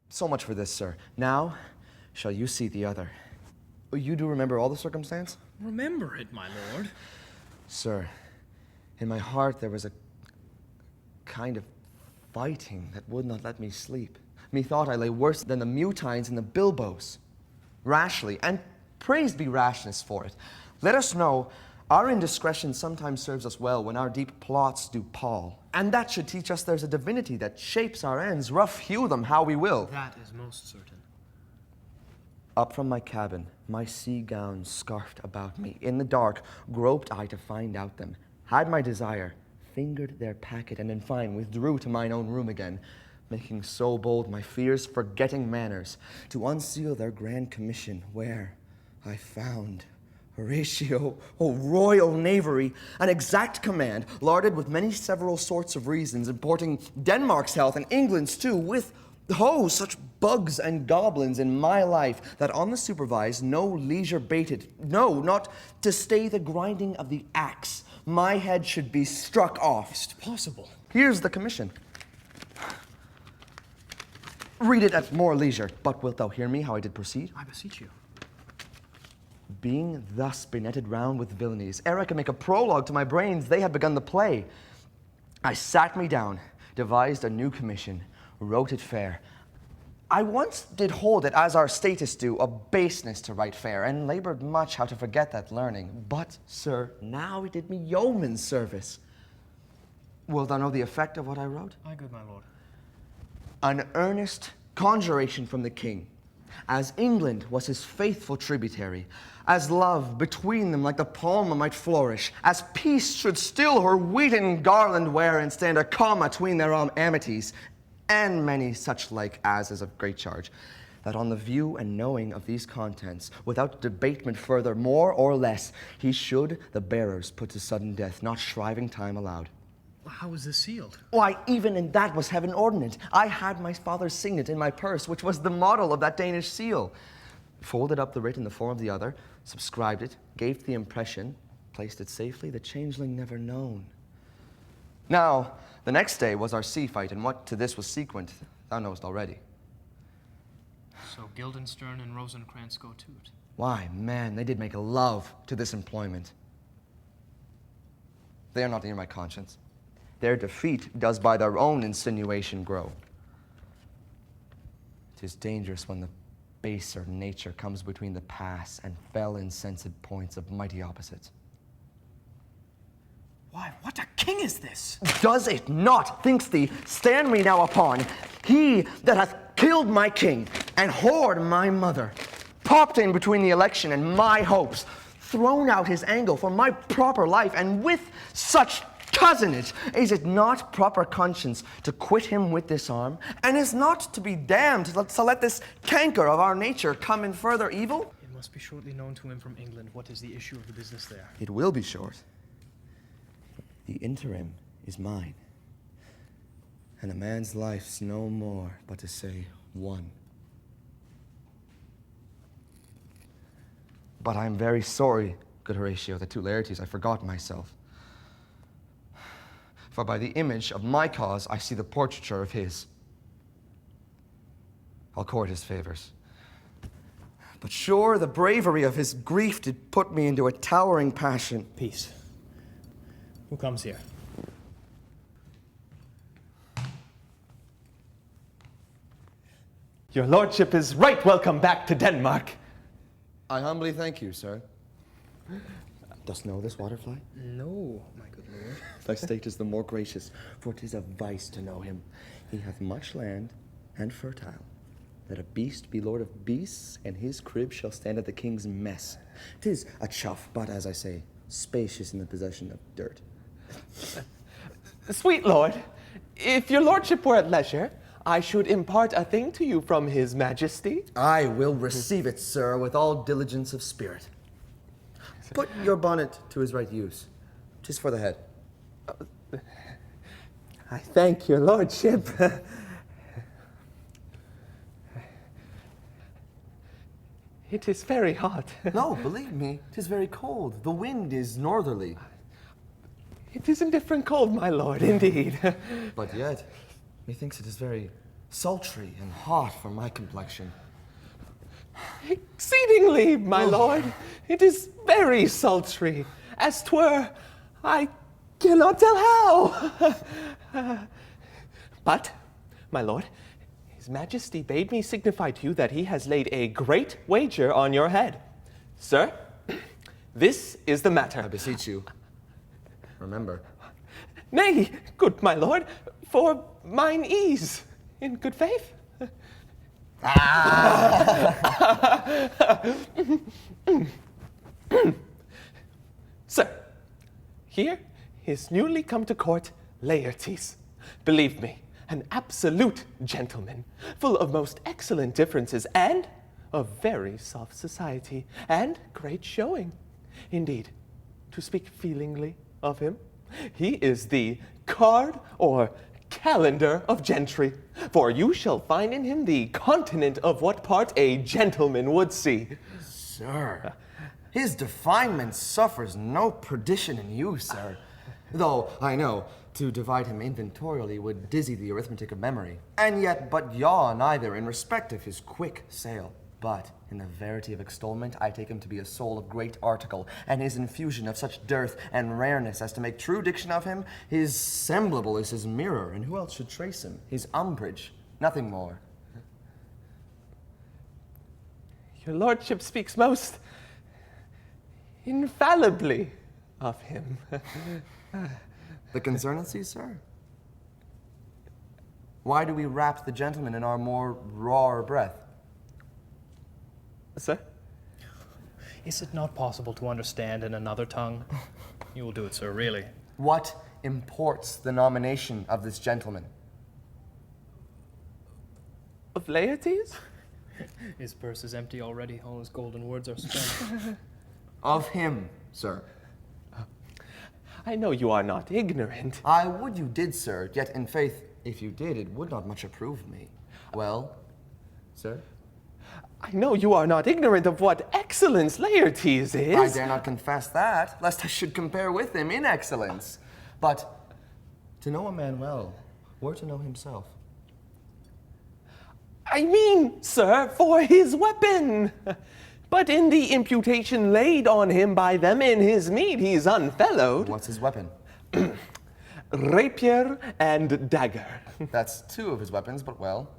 So much for this, sir. Now shall you see the other. You do remember all the circumstance? Remember it, my lord. Sir, in my heart there was a kind of fighting that would not let me sleep. Methought I lay worse than the mutines and the bilboes. Rashly, and praised be rashness for it. Let us know our indiscretion sometimes serves us well when our deep plots do pall. And that should teach us there's a divinity that shapes our ends, rough hew them how we will. That is most certain. Up from my cabin, my sea gown scarfed about me. In the dark, groped I to find out them. Had my desire, fingered their packet, and in fine withdrew to mine own room again, making so bold my fears, forgetting manners, to unseal their grand commission, where I found Horatio, royal knavery, an exact command, larded with many several sorts of reasons, importing Denmark's health and England's too, with such bugs and goblins in my life, that on the supervised no leisure bated, no, not to stay the grinding of the axe, my head should be struck off. Is it possible? Here's the commission. Read it at more leisure, but wilt thou hear me how I did proceed? I beseech you. Being thus benetted round with villainies, ere I could make a prologue to my brains, they had begun the play. I sat me down, devised a new commission, wrote it fair. I once did hold it, as our statists do, a baseness to write fair, and labored much how to forget that learning. But, sir, now it did me yeoman's service. Wilt thou know the effect of what I wrote? Aye, good my lord. An earnest conjuration from the king, as England was his faithful tributary, as love between them like the palm might flourish, as peace should still her wheaten garland wear and stand a comma between their amities, and many such like as is of great charge, that on the view and knowing of these contents, without debatement further, more or less, he should the bearers put to sudden death, not shriving time allowed. How was this sealed? Why, even in that was heaven ordinate. I had my father's signet in my purse, which was the model of that Danish seal. Folded up the writ in the form of the other, subscribed it, gave the impression, placed it safely, the changeling never known. Now, the next day was our sea fight, and what to this was sequent, thou knowest already. So Guildenstern and Rosencrantz go to it. Why, man, they did make a love to this employment. They are not near my conscience. Their defeat does by their own insinuation grow. 'Tis dangerous when the baser nature comes between the pass and fell insensate points of mighty opposites. Why, what a king is this? Does it not, thinks thee, stand me now upon, he that hath killed my king and whored my mother, popped in between the election and my hopes, thrown out his angle for my proper life, and with such cousinage, is it not proper conscience to quit him with this arm, and is not to be damned to let this canker of our nature come in further evil? It must be shortly known to him from England what is the issue of the business there. It will be short. The interim is mine, and a man's life's no more but to say one. But I am very sorry, good Horatio, that to Laertes I forgot myself. For by the image of my cause I see the portraiture of his. I'll court his favors. But sure, the bravery of his grief did put me into a towering passion. Peace. Who comes here? Your lordship is right welcome back to Denmark. I humbly thank you, sir. Dost know this waterfly? No, my good lord. Thy state is the more gracious, for 'tis a vice to know him. He hath much land and fertile. Let a beast be lord of beasts, and his crib shall stand at the king's mess. 'Tis a chuff, but as I say, spacious in the possession of dirt. Sweet lord, if your lordship were at leisure, I should impart a thing to you from his majesty. I will receive it, sir, with all diligence of spirit. Put your bonnet to his right use. 'Tis for the head. I thank your lordship. It is very hot. No, believe me, 'tis very cold. The wind is northerly. It is indifferent cold, my lord, indeed. But yet, methinks it is very sultry and hot for my complexion. Exceedingly, my lord. It is very sultry, as 'twere, I cannot tell how. But, my lord, His Majesty bade me signify to you that he has laid a great wager on your head. Sir, this is the matter. I beseech you, remember. Nay, good my lord, for mine ease, in good faith. Sir, here is newly come to court Laertes. Believe me, an absolute gentleman, full of most excellent differences and of very soft society and great showing. Indeed, to speak feelingly of him, he is the card or calendar of gentry, for you shall find in him the continent of what part a gentleman would see. Sir, his definement suffers no perdition in you, sir. Though, I know, to divide him inventorially would dizzy the arithmetic of memory, and yet but yaw neither in respect of his quick sail. But in the verity of extolment, I take him to be a soul of great article, and his infusion of such dearth and rareness as to make true diction of him. His semblable is his mirror, and who else should trace him? His umbrage, nothing more. Your lordship speaks most infallibly of him. The concernancy, sir? Why do we wrap the gentleman in our more raw breath? Sir? Is it not possible to understand in another tongue? You will do it, sir, really. What imports the nomination of this gentleman? Of Laertes? His purse is empty already. All his golden words are spent. Of him, sir. I know you are not ignorant. I would you did, sir, yet in faith, if you did, it would not much approve me. Well, sir? I know you are not ignorant of what excellence Laertes is. I dare not confess that, lest I should compare with him in excellence. But to know a man well, were to know himself. I mean, sir, for his weapon. But in the imputation laid on him by them in his meed, he's unfellowed. What's his weapon? Rapier and dagger. That's two of his weapons, but well.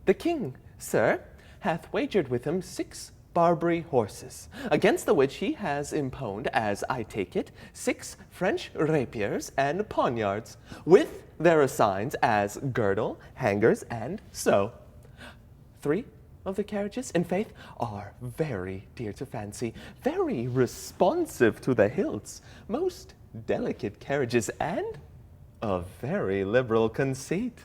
The king, sir, hath wagered with him 6 Barbary horses, against the which he has imponed, as I take it, 6 French rapiers and poniards, with their assigns as girdle, hangers, and so. 3 of the carriages, in faith, are very dear to fancy, very responsive to the hilts, most delicate carriages, and of very liberal conceit.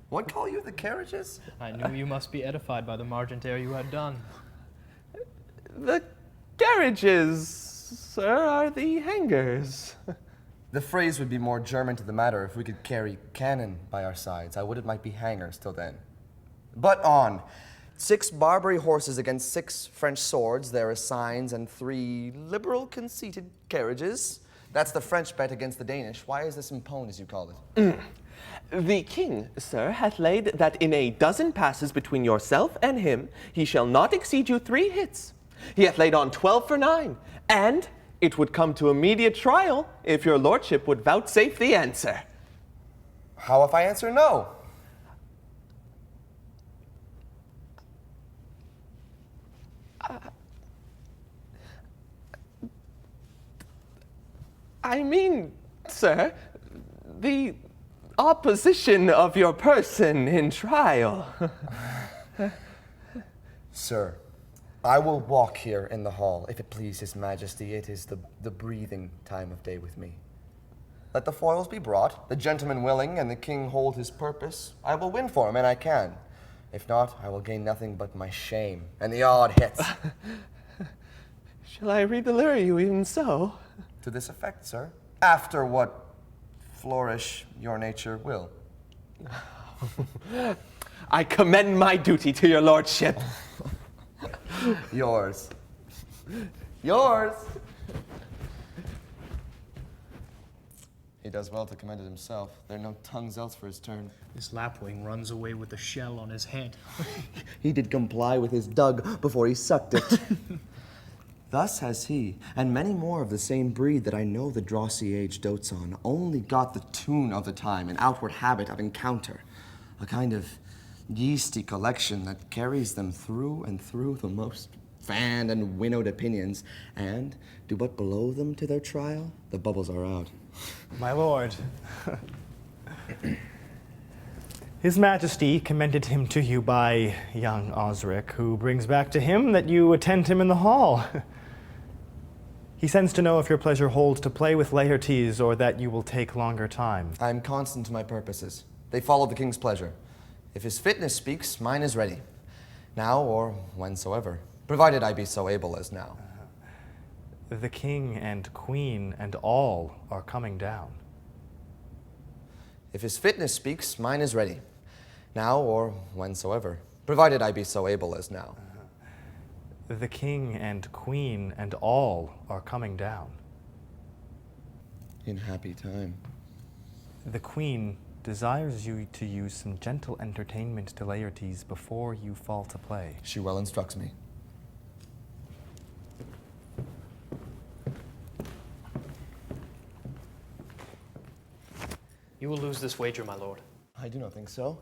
What call you the carriages? I knew you must be edified by the margentare you had done. The carriages, sir, are the hangers. The phrase would be more German to the matter if we could carry cannon by our sides. I would it might be hangers till then. But on. 6 Barbary horses against 6 French swords, their assigns, and 3 liberal conceited carriages. That's the French bet against the Danish. Why is this imponed, as you call it? The king, sir, hath laid that in a dozen passes between yourself and him, he shall not exceed you 3 hits. He hath laid on 12 for 9, and it would come to immediate trial if your lordship would vouchsafe the answer. How if I answer no? I mean, sir, the opposition of your person in trial. Sir, I will walk here in the hall, if it please his majesty. It is the breathing time of day with me. Let the foils be brought, the gentleman willing, and the king hold his purpose. I will win for him, and I can. If not, I will gain nothing but my shame, and the odd hits. Shall I re-deliver you even so? To this effect, sir. After what flourish your nature will. I commend my duty to your lordship. Yours. Yours. He does well to commend it himself. There are no tongues else for his turn. This lapwing runs away with the shell on his head. He did comply with his dug before he sucked it. Thus has he, and many more of the same breed that I know the drossy age dotes on, only got the tune of the time, an outward habit of encounter, a kind of yeasty collection that carries them through and through the most fanned and winnowed opinions, and do but blow them to their trial, the bubbles are out. My lord, His Majesty commended him to you by young Osric, who brings back to him that you attend him in the hall. He sends to know if your pleasure holds to play with Laertes, or that you will take longer time. I am constant to my purposes. They follow the king's pleasure. If his fitness speaks, mine is ready, now or whensoever, provided I be so able as now. The king and queen and all are coming down. If his fitness speaks, mine is ready, now or whensoever, provided I be so able as now. The king and queen and all are coming down. In happy time. The queen desires you to use some gentle entertainment to Laertes before you fall to play. She well instructs me. You will lose this wager, my lord. I do not think so.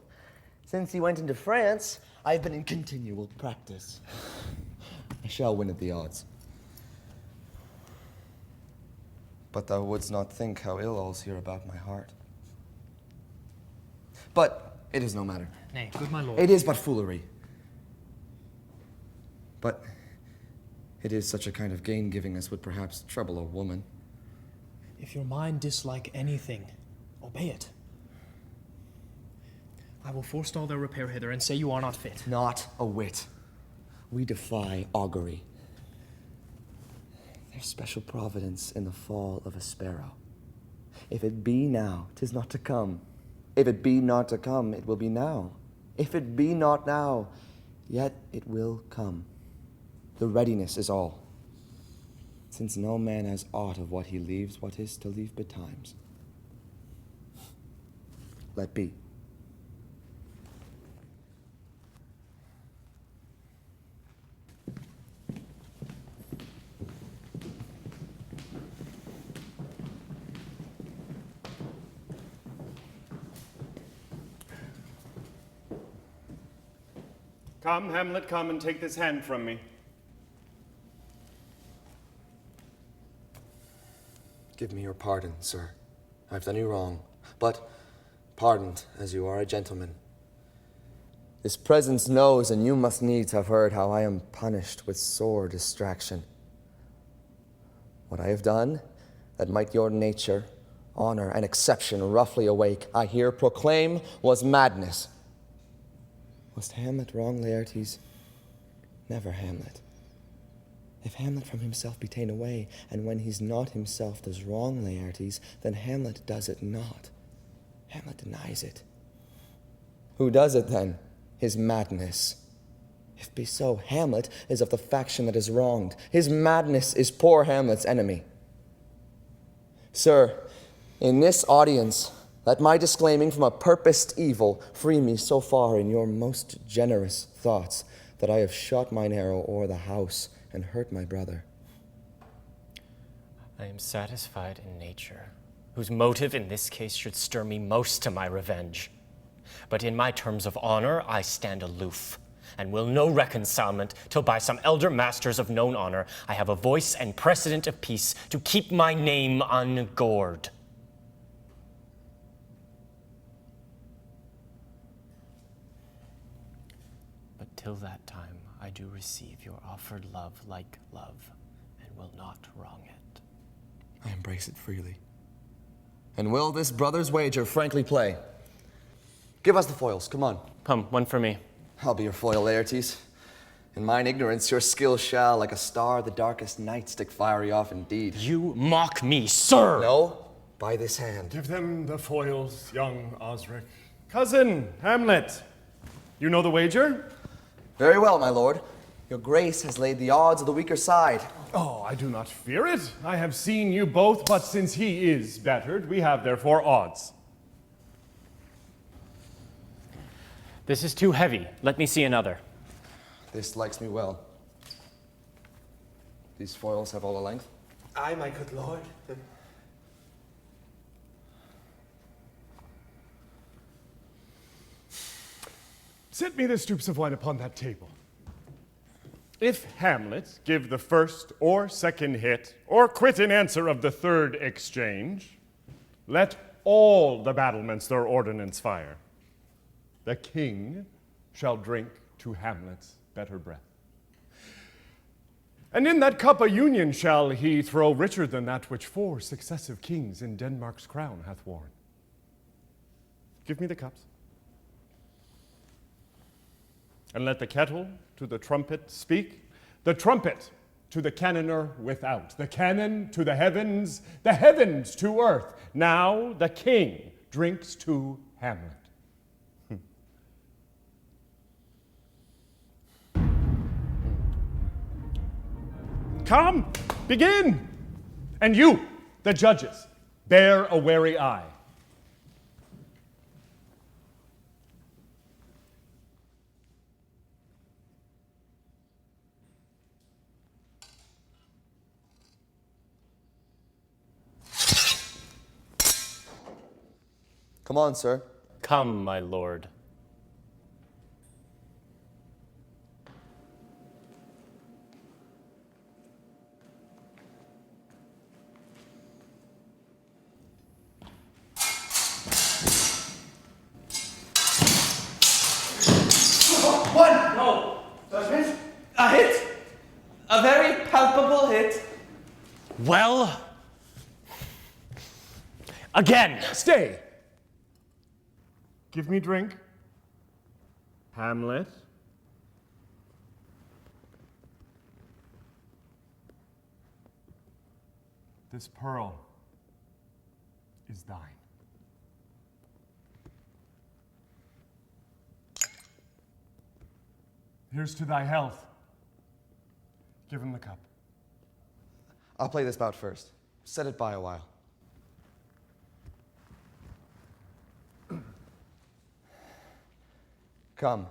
Since he went into France, I have been in continual practice. I shall win at the odds. But thou wouldst not think how ill all's here about my heart. But it is no matter. Nay, good my lord. It is but foolery. But it is such a kind of gain-giving as would perhaps trouble a woman. If your mind dislike anything, obey it. I will forestall their repair hither and say you are not fit. Not a whit. We defy augury. There's special providence in the fall of a sparrow. If it be now, 'tis not to come. If it be not to come, it will be now. If it be not now, yet it will come. The readiness is all. Since no man has aught of what he leaves, what is to leave betimes. Let be. Come, Hamlet, come and take this hand from me. Give me your pardon, sir. I've done you wrong, but pardoned as you are a gentleman. This presence knows, and you must needs have heard, how I am punished with sore distraction. What I have done, that might your nature, honor, and exception roughly awake, I here proclaim was madness. Was Hamlet wrong, Laertes? Never Hamlet. If Hamlet from himself be ta'en away, and when he's not himself does wrong, Laertes, then Hamlet does it not. Hamlet denies it. Who does it then? His madness. If be so, Hamlet is of the faction that is wronged. His madness is poor Hamlet's enemy. Sir, in this audience, let my disclaiming from a purposed evil free me so far in your most generous thoughts that I have shot mine arrow o'er the house and hurt my brother. I am satisfied in nature, whose motive in this case should stir me most to my revenge. But in my terms of honor, I stand aloof, and will no reconcilement till by some elder masters of known honor I have a voice and precedent of peace to keep my name ungored. But till that time, I do receive your offered love like love, and will not wrong it. I embrace it freely. And will this brother's wager frankly play? Give us the foils, come on. Come, one for me. I'll be your foil, Laertes. In mine ignorance, your skill shall, like a star the darkest night, stick fiery off indeed. You mock me, sir! No, by this hand. Give them the foils, young Osric. Cousin, Hamlet, you know the wager? Very well, my lord. Your grace has laid the odds of the weaker side. Oh, I do not fear it. I have seen you both, but since he is bettered, we have therefore odds. This is too heavy. Let me see another. This likes me well. These foils have all a length. Aye, my good lord. Set me the stoops of wine upon that table. If Hamlet give the first or second hit, or quit in answer of the third exchange, let all the battlements their ordnance fire. The king shall drink to Hamlet's better breath. And in that cup a union shall he throw richer than that which 4 successive kings in Denmark's crown hath worn. Give me the cups. And let the kettle to the trumpet speak, the trumpet to the cannoner without, the cannon to the heavens to earth. Now the king drinks to Hamlet. Come, begin! And you, the judges, bear a wary eye. Come on, sir. Come, my lord. One! No! Judgment? A hit! A very palpable hit. Well, again. Stay! Give me drink. Hamlet. This pearl is thine. Here's to thy health. Give him the cup. I'll play this bout first. Set it by a while. Come.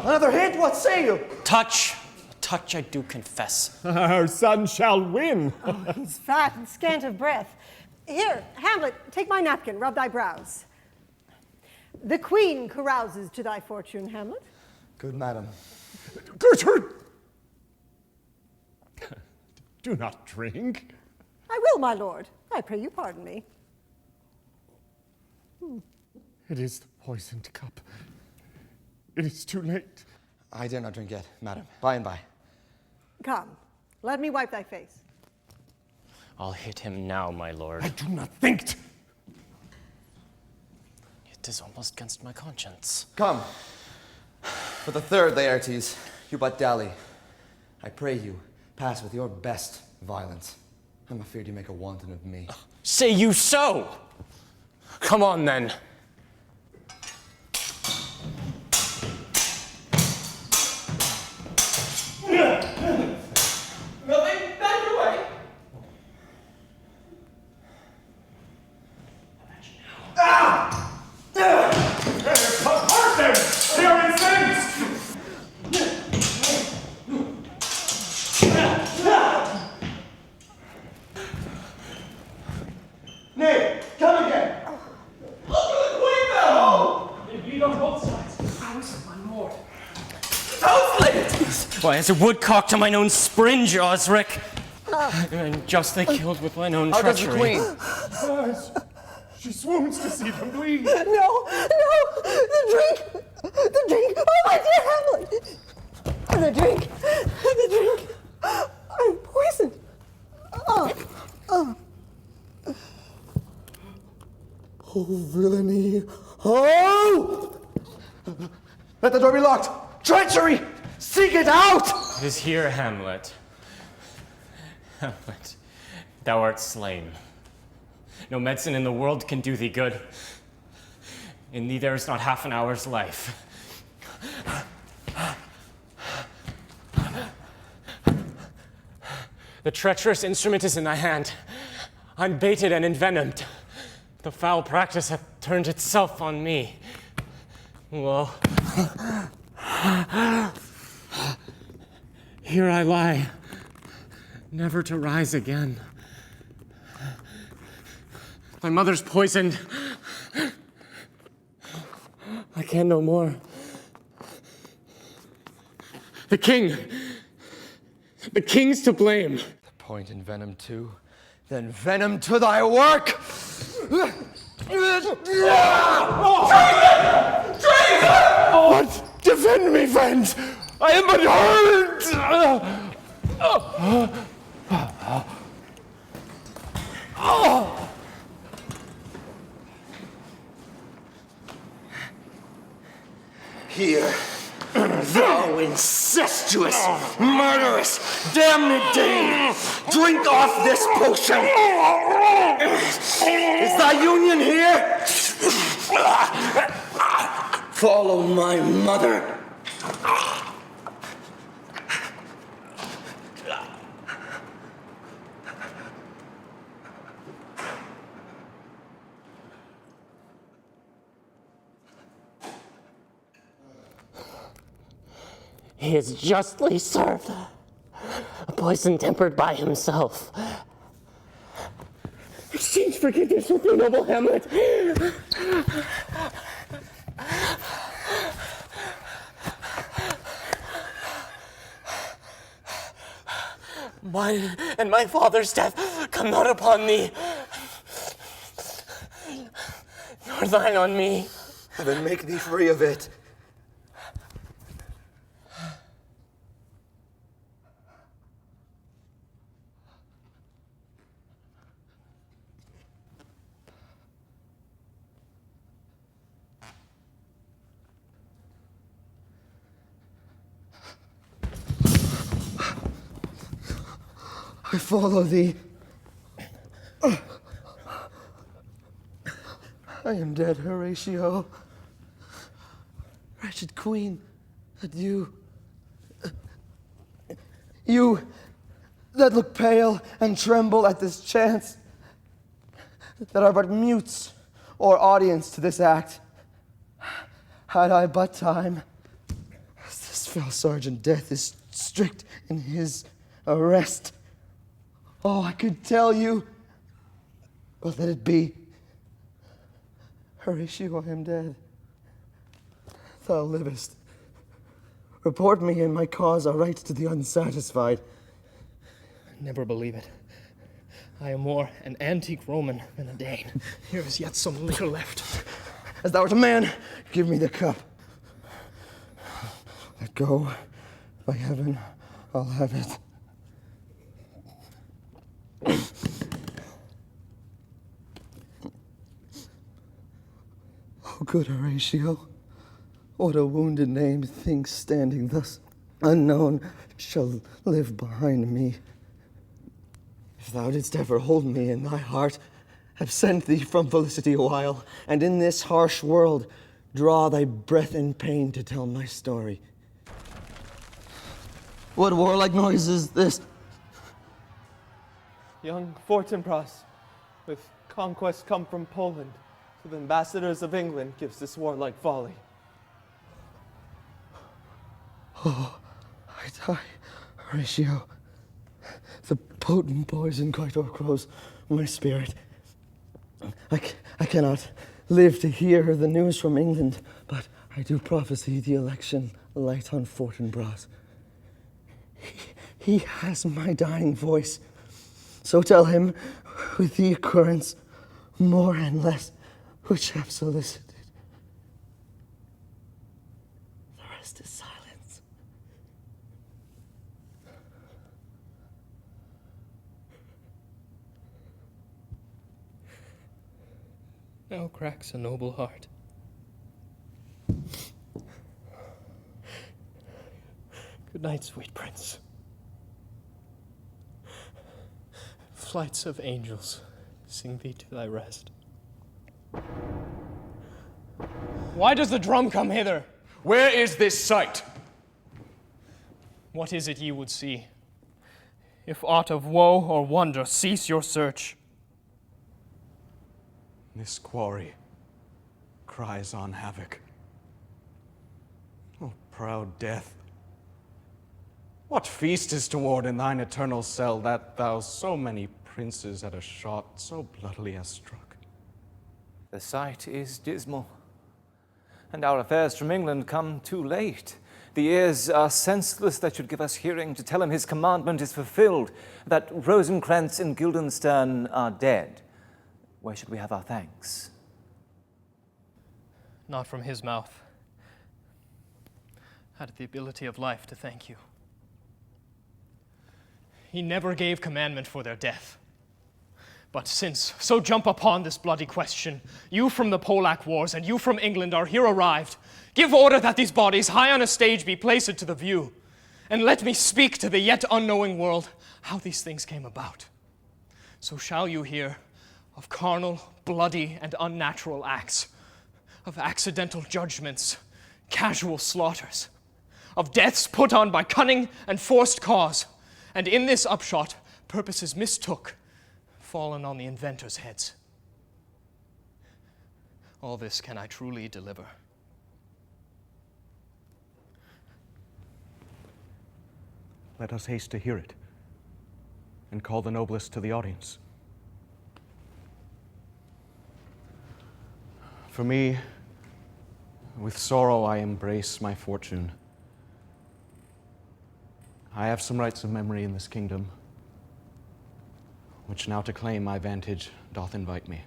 Another hit? What say you? Touch. Touch, I do confess. Our son shall win. He's fat and scant of breath. Here, Hamlet, take my napkin, rub thy brows. The queen carouses to thy fortune, Hamlet. Good madam. Gertrude! Do not drink. I will, my lord. I pray you pardon me. It is the poisoned cup. It is too late. I dare not drink yet, madam. By and by. Come, let me wipe thy face. I'll hit him now, my lord. I do not think. It is almost against my conscience. Come. For the third, Laertes, you but dally. I pray you, pass with your best violence. I'm afeard you make a wanton of me. Say you so? Come on, then. Nothing, back your way. Apart them! They are incensed! Nay, come again! Look at the queen now! They bleed on both sides. Why, as a woodcock to mine own springe, Osric. And justly killed with mine own How does the treachery. queen? She swoons to see them bleed. No, the drink! The drink! Oh, my dear Hamlet! The drink! The drink! I'm poisoned! Oh, villainy! Oh! Let the door be locked! Treachery! Seek it out! It is here, Hamlet. Hamlet, thou art slain. No medicine in the world can do thee good. In thee there is not half an hour's life. The treacherous instrument is in thy hand, unbaited and envenomed. The foul practice hath turned itself on me. Lo, here I lie, never to rise again. My mother's poisoned. I can no more. The king's to blame. The point in venom too, then venom to thy work! What? Defend me, friends! I am but hurt! Here, thou incestuous, murderous, damned Dane, drink off this potion! Is thy union here? Follow my mother. He is justly served. A poison tempered by himself. Exchange forgiveness with me, noble Hamlet. Mine and my father's death come not upon thee, nor thine on me. Then make thee free of it. I follow thee. I am dead, Horatio. Wretched queen, adieu. You that look pale and tremble at this chance, that are but mutes or audience to this act, had I but time, as this fell Sergeant Death is strict in his arrest. Oh, I could tell you, but let it be. Horatio, I am dead. Thou livest. Report me and my cause aright to the unsatisfied. Never believe it. I am more an antique Roman than a Dane. Here is yet some liquor left. As thou art a man, give me the cup. Let go. By heaven, I'll have it. Oh, good Horatio, what a wounded name thinks standing thus unknown shall live behind me. If thou didst ever hold me in thy heart, have sent thee from felicity a while, and in this harsh world draw thy breath in pain to tell my story. What warlike noise is this? Young Fortinbras, with conquest come from Poland, to the ambassadors of England gives this warlike volley. Oh, I die, Horatio. The potent poison quite o'ergrows my spirit. I cannot live to hear the news from England, but I do prophesy the election light on Fortinbras. He has my dying voice. So tell him, with the occurrence, more and less, which have solicited. The rest is silence. now cracks a noble heart. Good night, sweet prince. Flights of angels sing thee to thy rest. Why does the drum come hither? Where is this sight? What is it ye would see? If aught of woe or wonder, cease your search. This quarry cries on havoc. O proud death, what feast is toward in thine eternal cell that thou so many princes at a shot so bloodily hast struck? The sight is dismal, and our affairs from England come too late. The ears are senseless that should give us hearing to tell him his commandment is fulfilled, that Rosencrantz and Guildenstern are dead. Where should we have our thanks? Not from his mouth. Had the ability of life to thank you. He never gave commandment for their death. But since, so jump upon this bloody question, you from the Polack wars and you from England are here arrived, give order that these bodies high on a stage be placed to the view, and let me speak to the yet unknowing world how these things came about. So shall you hear of carnal, bloody, and unnatural acts, of accidental judgments, casual slaughters, of deaths put on by cunning and forced cause, and in this upshot, purposes mistook, fallen on the inventors' heads. All this can I truly deliver. Let us haste to hear it, and call the noblest to the audience. For me, with sorrow I embrace my fortune. I have some rights of memory in this kingdom, which now to claim my vantage doth invite me.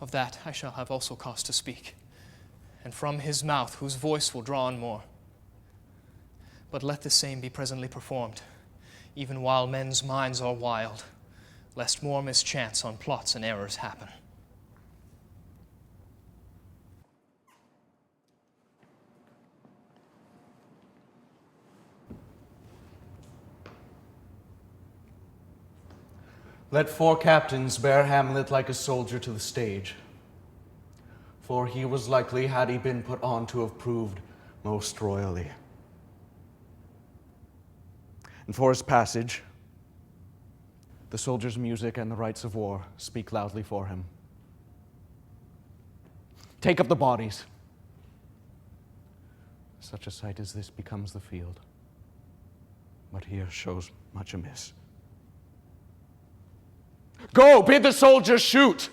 Of that I shall have also cause to speak, and from his mouth whose voice will draw on more. But let the same be presently performed, even while men's minds are wild, lest more mischance on plots and errors happen. Let 4 captains bear Hamlet like a soldier to the stage, for he was likely, had he been put on, to have proved most royally. And for his passage, the soldier's music and the rights of war speak loudly for him. Take up the bodies. Such a sight as this becomes the field, but here shows much amiss. Go, bid the soldiers shoot!